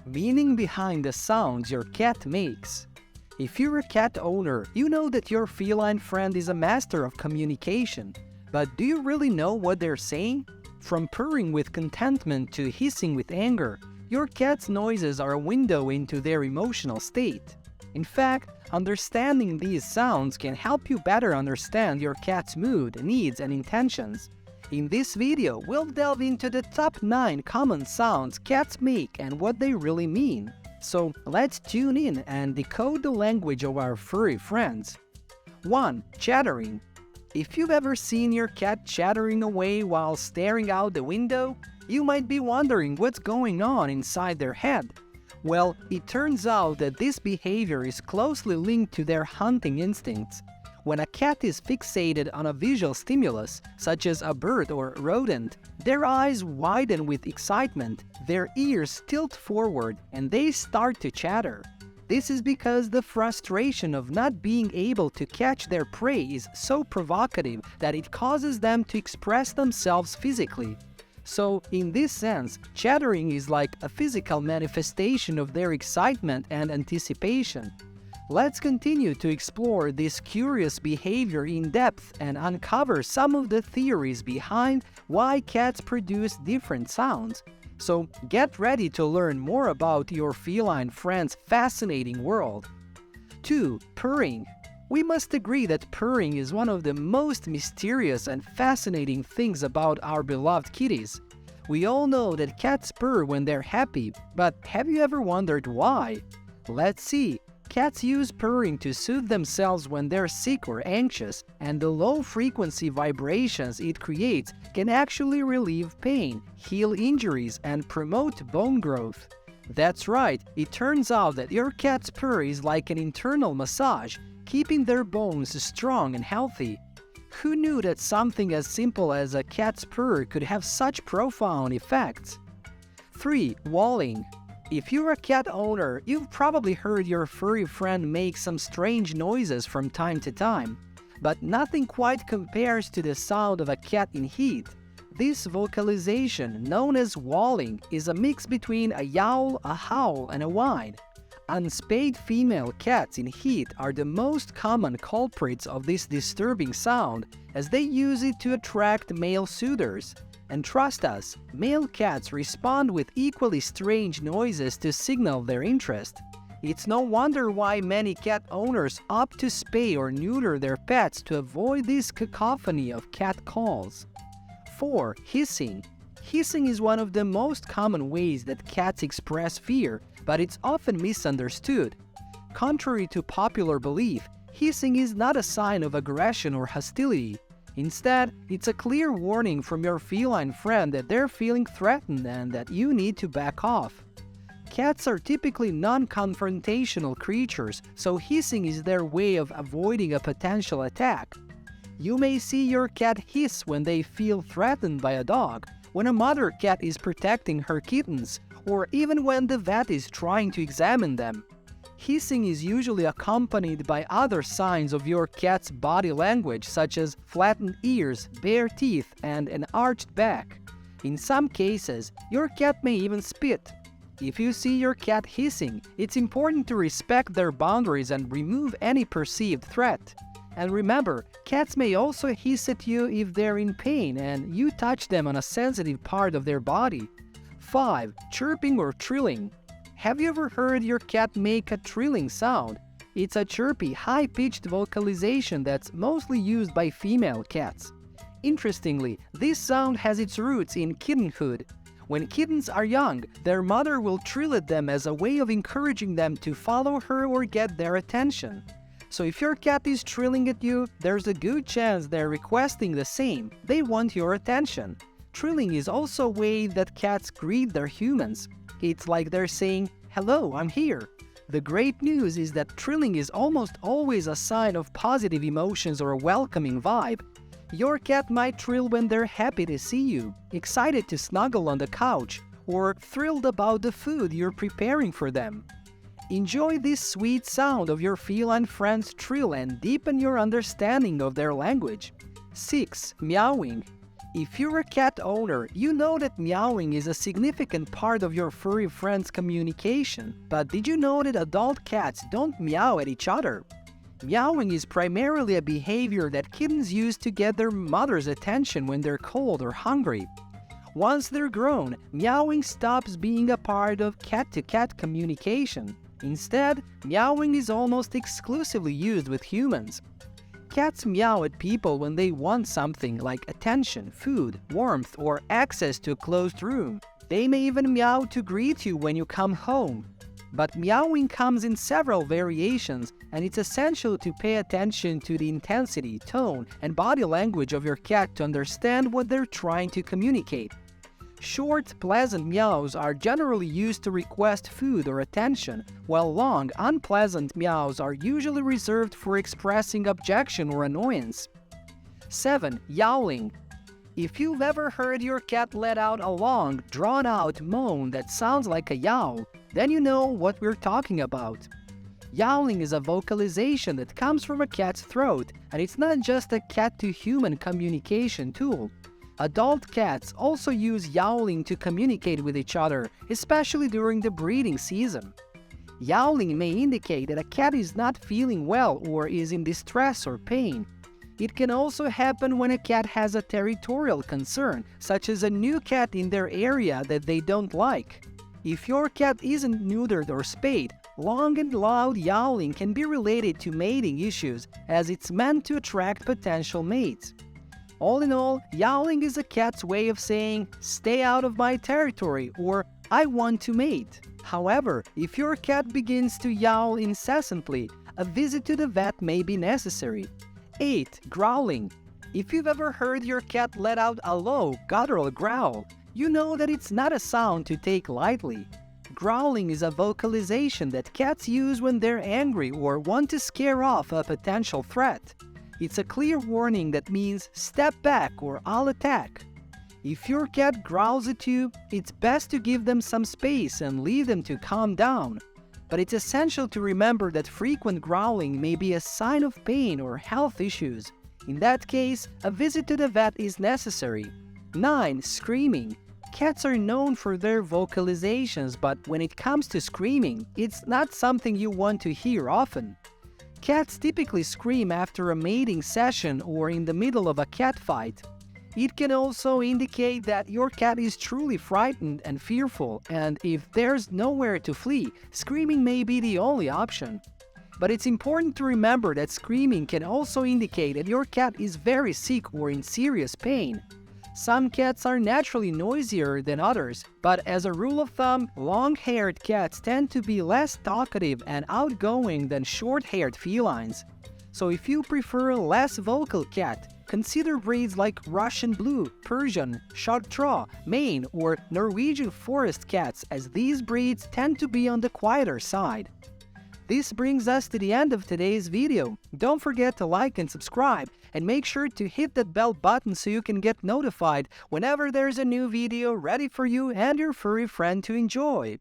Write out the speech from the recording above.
meaning behind the sounds your cat makes. If you're a cat owner, you know that your feline friend is a master of communication. But do you really know what they're saying? From purring with contentment to hissing with anger, your cat's noises are a window into their emotional state. In fact, understanding these sounds can help you better understand your cat's mood, needs, and intentions. In this video, we'll delve into the top 9 common sounds cats make and what they really mean. So let's tune in and decode the language of our furry friends. 1. Chattering. If you've ever seen your cat chattering away while staring out the window, you might be wondering what's going on inside their head. Well, it turns out that this behavior is closely linked to their hunting instincts. When a cat is fixated on a visual stimulus, such as a bird or rodent, their eyes widen with excitement, their ears tilt forward, and they start to chatter. This is because the frustration of not being able to catch their prey is so provocative that it causes them to express themselves physically. So, in this sense, chattering is like a physical manifestation of their excitement and anticipation. Let's continue to explore this curious behavior in depth and uncover some of the theories behind why cats produce different sounds. So get ready to learn more about your feline friend's fascinating world. 2. Purring. We must agree that purring is one of the most mysterious and fascinating things about our beloved kitties. We all know that cats purr when they're happy, but have you ever wondered why? Let's see. Cats use purring to soothe themselves when they're sick or anxious, and the low-frequency vibrations it creates can actually relieve pain, heal injuries, and promote bone growth. That's right, it turns out that your cat's purr is like an internal massage, keeping their bones strong and healthy. Who knew that something as simple as a cat's purr could have such profound effects? 3. Yowling. If you're a cat owner, you've probably heard your furry friend make some strange noises from time to time. But nothing quite compares to the sound of a cat in heat. This vocalization, known as yowling, is a mix between a yowl, a howl, and a whine. Unspayed female cats in heat are the most common culprits of this disturbing sound, as they use it to attract male suitors. And trust us, male cats respond with equally strange noises to signal their interest. It's no wonder why many cat owners opt to spay or neuter their pets to avoid this cacophony of cat calls. 4. Hissing. Hissing is one of the most common ways that cats express fear, but it's often misunderstood. Contrary to popular belief, hissing is not a sign of aggression or hostility. Instead, it's a clear warning from your feline friend that they're feeling threatened and that you need to back off. Cats are typically non-confrontational creatures, so hissing is their way of avoiding a potential attack. You may see your cat hiss when they feel threatened by a dog, when a mother cat is protecting her kittens, or even when the vet is trying to examine them. Hissing is usually accompanied by other signs of your cat's body language, such as flattened ears, bare teeth, and an arched back. In some cases, your cat may even spit. If you see your cat hissing, it's important to respect their boundaries and remove any perceived threat. And remember, cats may also hiss at you if they're in pain and you touch them on a sensitive part of their body. 5. Chirping or trilling. Have you ever heard your cat make a trilling sound? It's a chirpy, high-pitched vocalization that's mostly used by female cats. Interestingly, this sound has its roots in kittenhood. When kittens are young, their mother will trill at them as a way of encouraging them to follow her or get their attention. So if your cat is trilling at you, there's a good chance they're requesting the same. They want your attention. Trilling is also a way that cats greet their humans. It's like they're saying, "Hello, I'm here." The great news is that trilling is almost always a sign of positive emotions or a welcoming vibe. Your cat might trill when they're happy to see you, excited to snuggle on the couch, or thrilled about the food you're preparing for them. Enjoy this sweet sound of your feline friend's trill and deepen your understanding of their language. 6. Meowing. If you're a cat owner, you know that meowing is a significant part of your furry friends' communication. But did you know that adult cats don't meow at each other? Meowing is primarily a behavior that kittens use to get their mother's attention when they're cold or hungry. Once they're grown, meowing stops being a part of cat-to-cat communication. Instead, meowing is almost exclusively used with humans. Cats meow at people when they want something like attention, food, warmth, or access to a closed room. They may even meow to greet you when you come home. But meowing comes in several variations, and it's essential to pay attention to the intensity, tone, and body language of your cat to understand what they're trying to communicate. Short, pleasant meows are generally used to request food or attention, while long, unpleasant meows are usually reserved for expressing objection or annoyance. 7. Yowling. If you've ever heard your cat let out a long, drawn-out moan that sounds like a yowl, then you know what we're talking about. Yowling is a vocalization that comes from a cat's throat, and it's not just a cat-to-human communication tool. Adult cats also use yowling to communicate with each other, especially during the breeding season. Yowling may indicate that a cat is not feeling well or is in distress or pain. It can also happen when a cat has a territorial concern, such as a new cat in their area that they don't like. If your cat isn't neutered or spayed, long and loud yowling can be related to mating issues, as it's meant to attract potential mates. All in all, yowling is a cat's way of saying, "Stay out of my territory," or "I want to mate." However, if your cat begins to yowl incessantly, a visit to the vet may be necessary. 8. Growling. If you've ever heard your cat let out a low, guttural growl, you know that it's not a sound to take lightly. Growling is a vocalization that cats use when they're angry or want to scare off a potential threat. It's a clear warning that means "step back" or "I'll attack." If your cat growls at you, it's best to give them some space and leave them to calm down. But it's essential to remember that frequent growling may be a sign of pain or health issues. In that case, a visit to the vet is necessary. 9. Screaming. Cats are known for their vocalizations, but when it comes to screaming, it's not something you want to hear often. Cats typically scream after a mating session or in the middle of a cat fight. It can also indicate that your cat is truly frightened and fearful, and if there's nowhere to flee, screaming may be the only option. But it's important to remember that screaming can also indicate that your cat is very sick or in serious pain. Some cats are naturally noisier than others, but as a rule of thumb, long-haired cats tend to be less talkative and outgoing than short-haired felines. So if you prefer a less vocal cat, consider breeds like Russian Blue, Persian, Chartreux, Maine, or Norwegian Forest cats, as these breeds tend to be on the quieter side. This brings us to the end of today's video. Don't forget to like and subscribe, and make sure to hit that bell button so you can get notified whenever there's a new video ready for you and your furry friend to enjoy.